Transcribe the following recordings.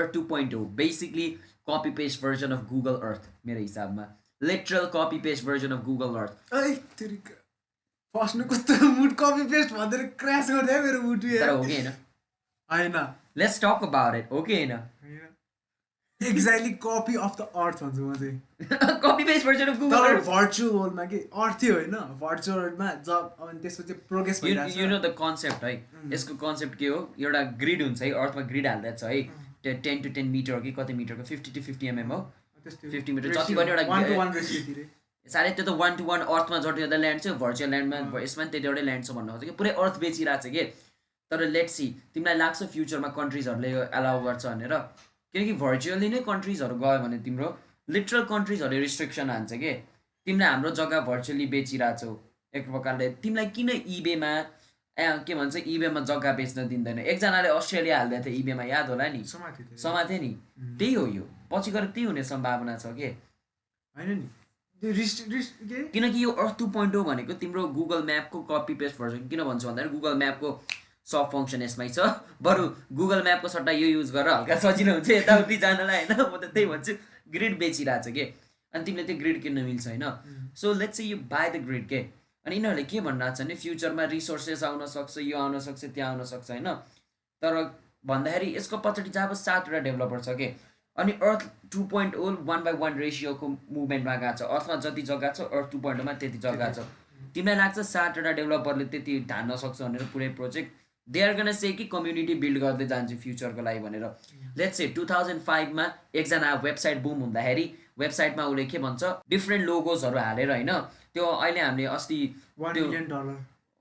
Earth 2.0 basically copy paste version of Google Earth मेरो हिसाबमा literal copy paste version of Google Earth. ऐ तेरिका फस्नु कस्तो mood copy paste भनेर crash गरिदियो मेरो मुड तर हो कि हैन हैन let's talk about it हो कि हैन exactly copy of the earth भन्छु म चाहिँ copy paste version of Google तर Earth. भर्चुअल वर्ल्डमा के अर्थै होइन भर्चुअल वर्ल्डमा जब अनि त्यसपछि प्रोग्रेस You भइरहेको know the concept है यसको कन्सेप्ट के हो एउटा ग्रिड हुन्छ है अर्थमा ग्रिड हाल्दैछ है 10 to 10 मिटर हो कि कति मिटरको 50 to 50 mm हो 50 मिटर जति पनि एउटा 1:1 रेसियोतिर साह्रै त्यो त 1 to 1 अर्थमा जति एउटा ल्यान्ड छ भर्चुअल ल्यान्डमा यसमा त्यति एउटै ल्यान्ड छ भन्नु खोजेको कि पुरै अर्थ बेचिरहेको छ कि तर लेट्स सी तिमीलाई लाग्छ फ्युचरमा कन्ट्रिजहरूले एलाउ गर्छ भनेर किनकि भर्चुअली नै कन्ट्रिजहरू गयो भने तिम्रो लिटरल कन्ट्रिजहरूले रिस्ट्रिक्सन हान्छ कि तिमीले हाम्रो जग्गा भर्चुअली बेचिरहेछौ एक प्रकारले तिमीलाई किन इबेमा के भन्छ इबेमा जग्गा बेच्न दिँदैन एकजनाले अस्ट्रेलिया हाल्दै थियो इबेमा याद होला नि समाथे नि त्यही हो यो पछि गएर त्यही हुने सम्भावना छ के हैन नि त्यो किनकि यो अर्थ 2.0 भनेको तिम्रो गुगल म्यापको कपी पेस्ट भर्जन किन भन्छु भन्दाखेरि गुगल म्यापको सब फङ्सन यसमै छ बरु गुगल म्यापको सट्टा यो युज गरेर हल्का सजिलो हुन्छ यताउति जानलाई होइन म त त्यही भन्छु ग्रिड बेचिरहेको छ के अनि तिमीले त्यो ग्रिड किन्न मिल्छ होइन so let's say you by the grid के अनि यिनीहरूले के भनिरहेको छ भने फ्युचरमा रिसोर्सेस आउन सक्छ यो आउन सक्छ त्यो आउन सक्छ होइन तर भन्दाखेरि यसको पछाडि चाहिँ अब 7वटा डेभलपर छ के अनि अर्थ 2.0 1:1 रेसियोको मुभमेन्टमा गएको छ अर्थमा जति जग्गा छ अर्थ 2.0 मा त्यति जग्गा छ तिमीलाई लाग्छ 7वटा डेभलपरले त्यति धान्न सक्छ भनेर पुरै प्रोजेक्ट दे आर गन से कि कम्युनिटी बिल्ड गर्दै जान्छ फ्युचरको लागि भनेर लेट्स से 2005 मा एकजना वेबसाइट बुम हुँदाखेरि वेबसाइटमा उसले के भन्छ डिफ्रेन्ट लोगोजहरू हालेर होइन त्यो अहिले हामीले अस्ति $1 million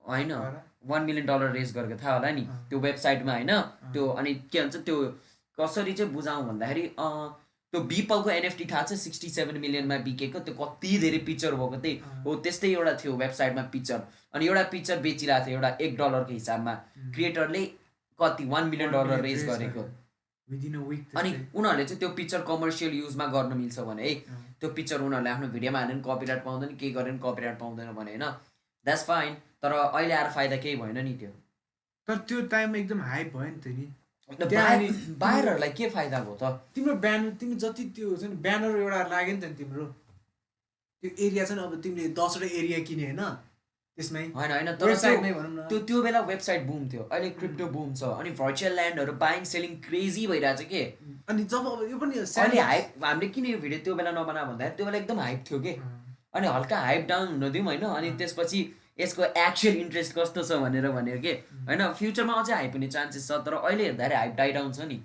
होइन $1 million रेज गरेको थाहा होला नि त्यो वेबसाइटमा होइन त्यो अनि के भन्छ त्यो कसरी चाहिँ बुझाउँ भन्दाखेरि त्यो बिपलको एनएफटी थाहा छ 67 मिलियनमा बिकेको त्यो कति धेरै पिक्चर भएको त्यही हो त्यस्तै एउटा थियो वेबसाइटमा पिक्चर अनि एउटा पिक्चर बेचिरहेको थियो एउटा $1 को हिसाबमा क्रिएटरले कति $1 million रेज गरेको अनि उनीहरूले चाहिँ त्यो पिक्चर कमर्सियल युजमा गर्न मिल्छ भने है त्यो पिक्चर उनीहरूले आफ्नो भिडियोमा हाल्यो भने कपिराइट पाउँदैन केही गर्यो भने कपिराइट पाउँदैन भने होइन द्याट्स फाइन तर अहिले आएर फाइदा केही भएन नि त्यो तर त्यो टाइममा एकदम हाइप भयो नि त नि बाहिरहरूलाई के फाइदा भयो त तिम्रो ब्यानर तिमी जति त्यो हुन्छ नि ब्यानर एउटा लाग्यो नि त तिम्रो त्यो एरिया छ नि अब तिमीले 10वटा एरिया किने होइन त्यसमै होइन होइन तर त्यो बेला वेबसाइट बुम थियो अहिले क्रिप्टो बुम छ अनि भर्चुअल ल्यान्डहरू बाइङ सेलिङ क्रेजी भइरहेछ के अनि जब अब यो पनि अहिले हाइप हामीले किन यो भिडियो त्यो बेला नबना भन्दाखेरि त्यो बेला एकदम हाइप थियो के अनि हल्का हाइप डाउन हुन दिउँ होइन अनि त्यसपछि यसको एक्चुअल इन्ट्रेस्ट कस्तो छ भनेर भन्यो के होइन फ्युचरमा अझै हाइप हुने चान्सेस छ तर अहिले हेर्दाखेरि हाइप डाइ डाउन छ नि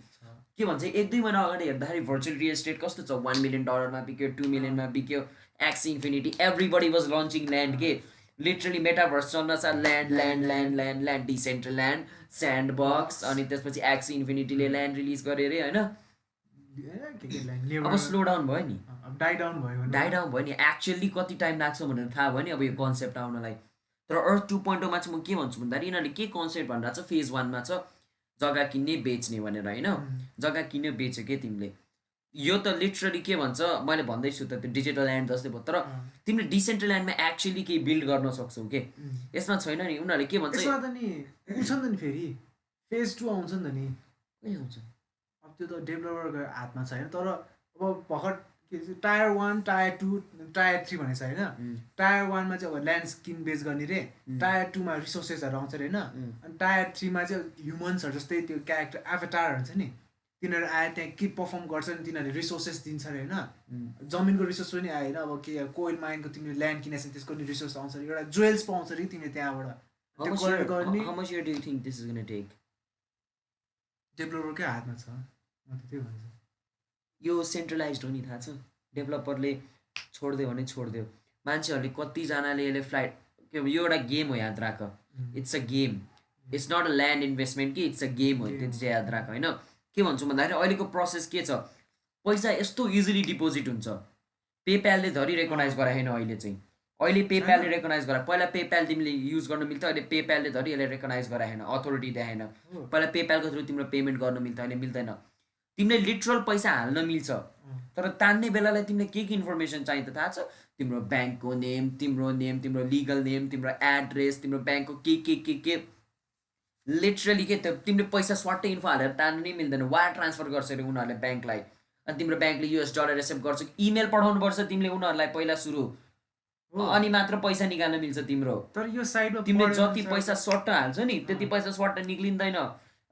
के भन्छ 1-2 महिना अगाडि हेर्दाखेरि भर्चुअल रियल एस्टेट कस्तो छ $1 million बिक्यो 2 millionमा बिक्यो Axie Infinity everybody was launching land के लिटरली मेटाभर्स चल्न छ land Decentraland Sandbox अनि त्यसपछि एक्सी इन्फिनिटीले ल्यान्ड रिलिज गरे अरे होइन अब स्लो डाउन भयो नि डाइ डाउन भयो नि एक्चुअली कति टाइम लाग्छ भनेर थाहा भयो नि अब यो कन्सेप्ट आउनलाई तर अर्थ 2.0 मा चाहिँ म के भन्छु भन्दाखेरि यिनीहरूले के कन्सेप्ट भनेर छ फेज 1 मा छ जग्गा किन्ने बेच्ने भनेर होइन जग्गा किन्यो बेच्यो के तिमीले यो त लिटरली के भन्छ मैले भन्दैछु त त्यो डिजिटल ल्यान्ड जस्तै भयो तर तिमीले डिसेन्ट्रल ल्यान्डमा एक्चुअली केही बिल्ड गर्न सक्छौ के यसमा छैन नि उनीहरूले के भन्छ यसमा त नि हुन्छ नि त फेरि फेज 2 आउँछ नि त नि के हुन्छ अब त्यो त डेभलपरको हातमा छ हैन तर अब भर्खर टायर 1 टायर 2 टायर 3 भनेछ हैन टायर 1 मा चाहिँ अब ल्यान्ड स्किन बेच गर्ने रे टायर 2 मा रिसोर्सेसहरु आउँछ रे हैन अनि टायर 3 मा चाहिँ ह्युमन्सहरु जस्तै त्यो क्यारेक्टर एभाटार हुन्छ नि तिनीहरु आए त्यहाँ के परफर्म गर्छ नि तिनीहरुले रिसोर्सेस दिन्छ रे हैन जमिनको रिसोर्स पनि आयो हैन अब के कोइल माइनको तिमीले ल्यान्ड किनेछ त्यसको नि रिसोर्स आउँछ रे एउटा ज्वेल्स पाउँछ रे तिमीले त्यहाँबाट How much year do you think this is going to take? डेभलपरकै हातमा छ म त त्यही भन्छु यो सेन्ट्रलाइज्ड हो नि थाहा छ डेभलपरले छोड्दियो भने छोड्दियो मान्छेहरूले कतिजनाले यसले फ्लाइट के यो एउटा गेम हो याद राख it's a game it's not a land investment कि इट्स अ गेम हो त्यो चाहिँ याद राख होइन के भन्छु भन्दाखेरि अहिलेको प्रोसेस के छ पैसा यस्तो इजिली डिपोजिट हुन्छ पेप्यालले धरि रेकगनाइज गराएन अहिले चाहिँ अहिले पेप्यालले रेकगनाइज गरा पहिला पेप्याल तिमीले युज गर्न मिल्थ्यो अहिले पेप्यालले धरि यसले रेकगनाइज गराएन अथोरिटी देखाएन पहिला पेप्यालको थ्रु तिम्रो पेमेन्ट गर्न मिल्थ्यो अहिले मिल्दैन तिमीले लिटरल पैसा हाल्न मिल्छ तर तान्ने बेलालाई तिमीले के इन्फर्मेसन चाहिन्छ त थाहा छ तिम्रो ब्याङ्कको नेम तिम्रो लिगल नेम तिम्रो एड्रेस तिम्रो ब्याङ्कको के लिटरली के त्यो तिमीले पैसा स्वाटै इन्फो हालेर तान्नु नै मिल्दैन वायर ट्रान्सफर गर्छ अरे उनीहरूले ब्याङ्कलाई अनि तिम्रो ब्याङ्कले US डलर एक्सेप्ट गर्छ इमेल पठाउनुपर्छ तिमीले उनीहरूलाई पहिला सुरु अनि मात्र पैसा निकाल्न मिल्छ तिम्रो तर यो साइडमा तिमीले जति पैसा स्वाट हाल्छ नि त्यति पैसा स्वाट निक्लिँदैन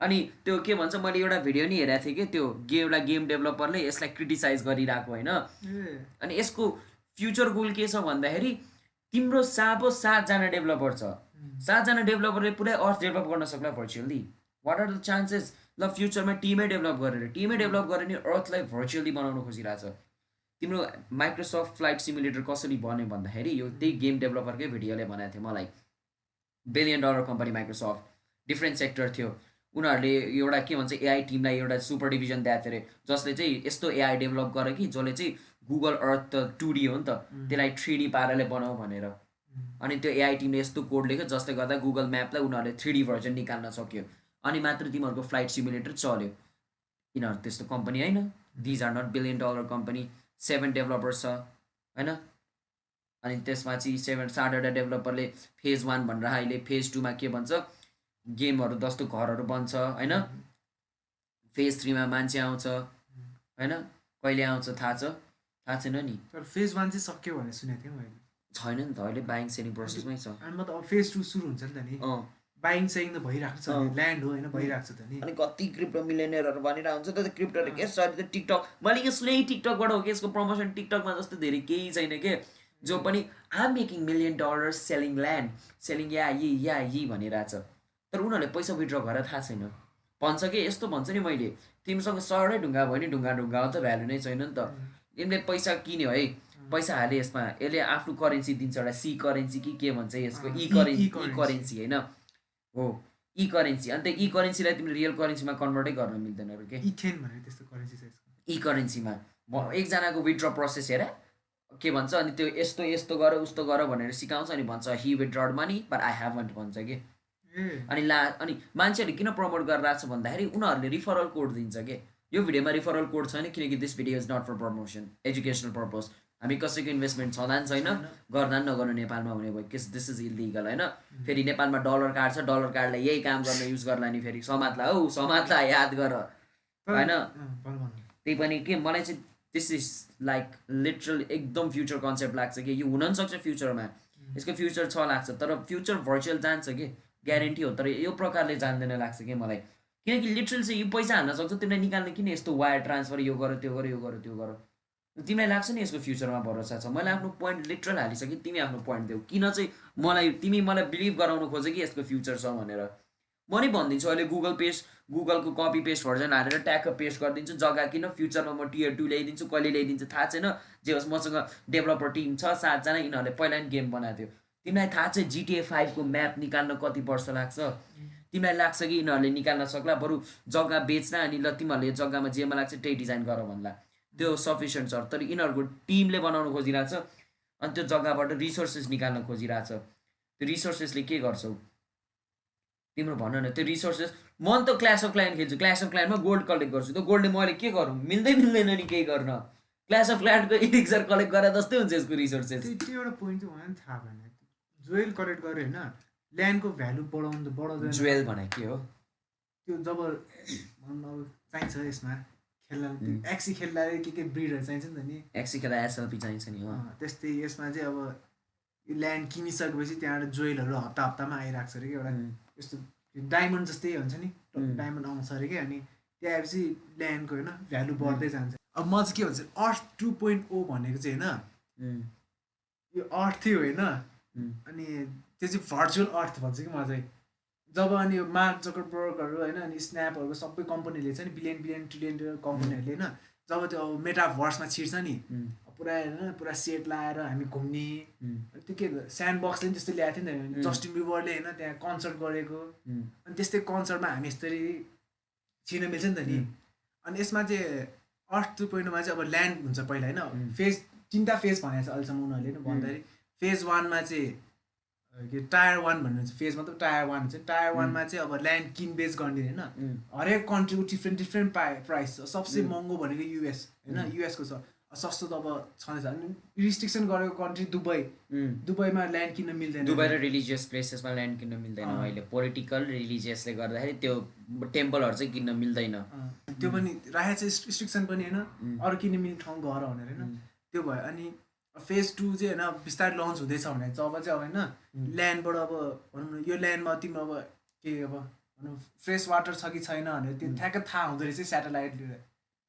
अनि त्यो के भन्छ मैले एउटा भिडियो नि हेरेको थिएँ कि त्यो एउटा गेम डेभलपरले यसलाई क्रिटिसाइज गरिरहेको होइन अनि यसको फ्युचर गोल के छ भन्दाखेरि तिम्रो 7जना डेभलपर छ 7जना डेभलपरले पुरै अर्थ डेभलप गर्न सक्ला virtually what are the chances ल फ्युचरमा टिमै डेभलप गरेर नि अर्थलाई भर्चुअली बनाउन खोजिरहेछ तिम्रो माइक्रोसफ्ट फ्लाइट सिमुलेटर कसरी बन्यो भन्दाखेरि यो त्यही गेम डेभलपरकै भिडियोले भनेको थियो मलाई $1 billion company Microsoft different sector थियो उनीहरूले एउटा के भन्छ एआई टिमलाई एउटा सुपर डिभिजन दिएको थियो अरे जसले चाहिँ यस्तो एआई डेभलप गर्यो कि जसले चाहिँ गुगल अर्थ त 2D हो नि त त्यसलाई 3D पाराले बनाऊ भनेर अनि त्यो एआई टिमले यस्तो कोड लेख्यो जसले गर्दा गुगल म्यापलाई उनीहरूले 3D भर्जन निकाल्न सक्यो अनि मात्र तिमीहरूको फ्लाइट सिमुलेटर चल्यो यिनीहरू त्यस्तो कम्पनी होइन these are not $1 billion company 7 developers छ होइन अनि त्यसमा चाहिँ 7 डेभलपरले फेज 1 भनेर अहिले फेज 2मा के भन्छ गेमहरू जस्तो घरहरू बन्छ होइन फेज 3मा मान्छे आउँछ होइन कहिले आउँछ थाहा छैन नि तर फेज 1 चाहिँ सक्यो भनेर सुनेको थिएँ मैले छैन नि त अहिले बाइङ सेलिङ प्रोसेसमै छ अनि मतलब अब फेज 2 सुरु हुन्छ नि त नि बाइङ सेलिङ त भइरहेको छ ल्यान्ड हो होइन भइरहेको छ त नि अनि कति क्रिप्टो मिलियनरहरू बनिरहेको हुन्छ त क्रिप्टोहरू के सरी त टिकटक मैले यो सुने टिकटकबाट हो कि यसको प्रमोसन टिकटकमा जस्तो धेरै केही छैन के जो पनि आम making $1 million selling land selling या यी भनिरहेछ तर उनीहरूले पैसा विथड्र गरेर थाहा छैन भन्छ कि यस्तो भन्छ नि मैले तिमीसँग 100 ढुङ्गा भयो नि ढुङ्गा हो त भ्यालु नै छैन नि त तिमीले पैसा किन्यो है पैसा हाले यसमा यसले आफ्नो करेन्सी दिन्छ एउटा सी करेन्सी कि के भन्छ यसको ई करेन्सी होइन हो ई करेन्सी अनि त्यो ई करेन्सीलाई तिमीले रियल करेन्सीमा कन्भर्टै गर्न मिल्दैन अरे के इथेन भनेर त्यस्तो करेन्सी छ ई करेन्सीमा एकजनाको विथड्र प्रोसेस हेर के भन्छ अनि त्यो यस्तो गर उस्तो गर भनेर सिकाउँछ अनि भन्छ हि विथड्रड मनी बट आई ह्याभन्ट भन्छ कि अनि मान्छेहरूले किन प्रमोट गरिरहेको छ भन्दाखेरि उनीहरूले रिफरल कोड दिन्छ के यो भिडियोमा रिफरल कोड छैन किनकि this video is not for promotion educational purpose हामी कसैको इन्भेस्टमेन्ट छँदा नि छैन गर्दा नि नगर्नु नेपालमा हुने भयो कि दिस इज इलिगल होइन फेरि नेपालमा डलर कार्ड छ डलर कार्डलाई यही काम गर्न युज गर्ला नि फेरि समातला याद गर होइन त्यही पनि के मलाई चाहिँ दिस इज लाइक लिटरल एकदम फ्युचर कन्सेप्ट लाग्छ कि यो हुन पनि सक्छ फ्युचरमा यसको फ्युचर छ लाग्छ तर फ्युचर भर्चुअल जान्छ कि ग्यारेन्टी हो तर यो प्रकारले जान्दैन लाग्छ कि मलाई किनकि लिटरल चाहिँ यो पैसा हाल्न सक्छ तिमीलाई निकाल्ने किन यस्तो वायर ट्रान्सफर यो गर त्यो गर तिमीलाई लाग्छ नि यसको फ्युचरमा भरोसा छ मैले आफ्नो पोइन्ट लिटरल हालिसकेँ तिमी आफ्नो पोइन्ट देऊ किन चाहिँ तिमी मलाई बिलिभ गराउनु खोज्यो कि यसको फ्युचर छ भनेर म नि भनिदिन्छु अहिले गुगलको कपी पेस्ट भर्जन हालेर ट्याक्क पेस्ट गरिदिन्छु जग्गा किन फ्युचरमा म Tier 2 ल्याइदिन्छु कहिले ल्याइदिन्छु थाहा छैन जे होस् मसँग डेभलपर टिम छ 7जना यिनीहरूले पहिला नि गेम बनाएको थियो तिमीलाई थाहा छ GTA 5 को म्याप निकाल्न कति वर्ष लाग्छ तिमीलाई लाग्छ कि यिनीहरूले निकाल्न सक्ला बरु जग्गा बेच्न अनि ल तिमीहरूले यो जग्गामा जेमा लाग्छ त्यही डिजाइन गर भन्ला त्यो सफिसियन्ट छ तर यिनीहरूको टिमले बनाउन खोजिरहेछ अनि त्यो जग्गाबाट रिसोर्सेस निकाल्न खोजिरहेछ त्यो रिसोर्सेसले के गर्छौ तिम्रो भन न त्यो रिसोर्सेस म त क्ल्यास अफ क्ल्यान खेल्छु क्ल्यास अफ क्ल्यानमा गोल्ड कलेक्ट गर्छु त्यो गोल्डले मैले के गरौँ मिल्दैन नि केही गर्न क्ल्यास अफ क्ल्यानको इलिक्सर कलेक्ट गरेर जस्तै हुन्छ यसको रिसोर्सेस त्यो एउटा पोइन्ट चाहिँ मलाई थाहा भएन जुवेल कलेक्ट गर्यो होइन ल्यान्डको भ्यालु बढाउँदैन जुवेल भने के हो त्यो जब चाहिन्छ यसमा खेल्न एक्सी खेल्दा के ब्रिडहरू चाहिन्छ नि त नि एक्सी खेल्दा एसएलपी चाहिन्छ नि हो त्यस्तै यसमा चाहिँ अब यो ल्यान्ड किनिसकेपछि त्यहाँबाट जुवेलहरू हप्तामा आइरहेको छ अरे कि एउटा यस्तो डायमन्ड जस्तै हुन्छ नि डायमन्ड आउँछ अरे कि अनि त्यहाँ आएपछि ल्यान्डको होइन भ्यालु बढ्दै जान्छ अब म चाहिँ के भन्छ अर्थ 2.0 भनेको चाहिँ होइन यो अर्थै होइन अनि त्यो चाहिँ भर्चुअल अर्थ भन्छ कि म चाहिँ जब अनि यो मार्क जकरबर्गहरू होइन अनि स्न्यापहरूको सबै कम्पनीले छ नि बिलियन ट्रिलियन कम्पनीहरूले होइन जब त्यो अब मेटाभर्समा छिर्छ नि पुरा होइन पुरा सेट लाएर हामी घुम्ने त्यो के स्यान्ड बक्सले पनि त्यस्तो ल्याएको थियो नि त जस्टिन बिबरले होइन त्यहाँ कन्सर्ट गरेको अनि त्यस्तै कन्सर्टमा हामी यसरी छिर्न मिल्छ नि त नि अनि यसमा चाहिँ अर्थ 2.0मा चाहिँ अब ल्यान्ड हुन्छ पहिला होइन फेज 3टा फेज भनेको छ अहिलेसम्म उनीहरूले भन्दाखेरि फेज 1मा चाहिँ के टायर 1 भन्नुहुन्छ फेज मतलब टायर 1 हुन्छ टायर 1मा चाहिँ अब ल्यान्ड किनबेच गर्ने होइन हरेक कन्ट्रीको डिफ्रेन्ट प्राइस छ सबसे महँगो भनेको युएस होइन युएसको छ सस्तो त अब छँदैछ अनि रिस्ट्रिक्सन गरेको कन्ट्री दुबईमा ल्यान्ड किन्न मिल्दैन दुबई र रिलिजियस प्लेसेसमा ल्यान्ड किन्न मिल्दैन अहिले पोलिटिकल रिलिजियसले गर्दाखेरि त्यो टेम्पलहरू चाहिँ किन्न मिल्दैन त्यो पनि राखेको छ रिस्ट्रिक्सन पनि होइन अरू किन्न मिल्ने ठाउँ गर भनेर होइन त्यो भयो अनि फेज 2 चाहिँ होइन बिस्तारै लन्च हुँदैछ भने जब चाहिँ अब होइन ल्यान्डबाट अब भनौँ न यो ल्यान्डमा तिम्रो अब के अब भनौँ फ्रेस वाटर छ कि छैन भनेर त्यो ठ्याक्कै थाहा हुँदो रहेछ स्याटेलाइटले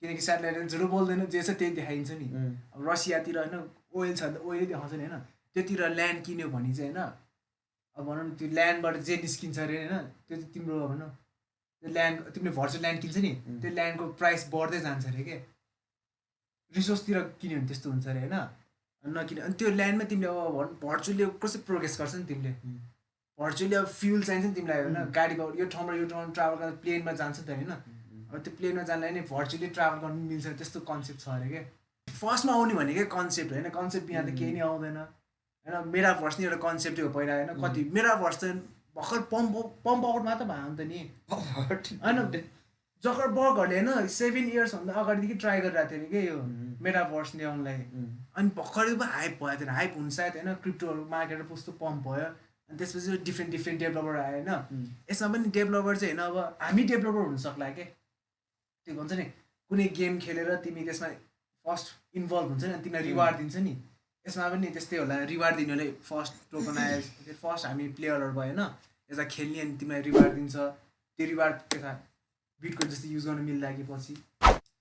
किनकि स्याटेलाइटले झुटो बोल्दैन जे छ त्यही देखाइन्छ नि अब रसियातिर होइन ओइल छ भने त ओइलै देखाउँछ नि होइन त्योतिर ल्यान्ड किन्यो भने चाहिँ होइन अब भनौँ न त्यो ल्यान्डबाट जे निस्किन्छ अरे होइन त्यो चाहिँ तिम्रो भनौँ त्यो ल्यान्ड तिमीले भर्चुअल ल्यान्ड किन्छ नि त्यो ल्यान्डको प्राइस बढ्दै जान्छ अरे के रिसोर्सतिर किन्यो भने त्यस्तो हुन्छ अरे होइन नकिन अनि त्यो ल्यान्डमा तिमीले अब भर्चुअली कसरी प्रोग्रेस गर्छ नि तिमीले भर्चुअली अब फ्युल चाहिन्छ नि तिमीलाई होइन गाडीबाट यो ठाउँबाट यो ठाउँमा ट्राभल गर्दा प्लेनमा जान्छ नि त होइन अब त्यो प्लेनमा जानलाई नि भर्चुअली ट्राभल गर्नु मिल्छ त्यस्तो कन्सेप्ट छ अरे क्या फर्स्टमा आउने भनेकै कन्सेप्ट होइन कन्सेप्ट बिना त केही नै आउँदैन होइन मेटाभर्स नि एउटा कन्सेप्टै हो पहिला होइन कति मेटाभर्स चाहिँ भर्खर पम्प आउट मात्र भयो नि त नि होइन जकरबर्गहरूले होइन 7 इयर्सभन्दा अगाडिदेखि ट्राई गरिरहेको थियो अरे क्या यो मेटाभर्स ल्याउनलाई अनि भर्खरै पो हाइप भयो त्यो हाइप हुन्छ सायद होइन क्रिप्टोहरू मार्केट कस्तो पम्प भयो अनि त्यसपछि डिफ्रेन्ट डेभलपर आयो होइन यसमा पनि डेभलपर चाहिँ होइन अब हामी डेभलपर हुनसक्ला क्या त्यो भन्छ नि कुनै गेम खेलेर तिमी त्यसमा फर्स्ट इन्भल्भ हुन्छ नि तिमीलाई रिवार्ड दिन्छ नि यसमा पनि त्यस्तै होला रिवार्ड दिनेलाई फर्स्ट टोकनाइज फर्स्ट हामी प्लेयरहरू भयो होइन यसलाई खेल्ने अनि तिमीलाई रिवार्ड दिन्छ त्यो रिवार्ड त्यता बिटकोइन जस्तो युज गर्न मिल्दाखेरि पछि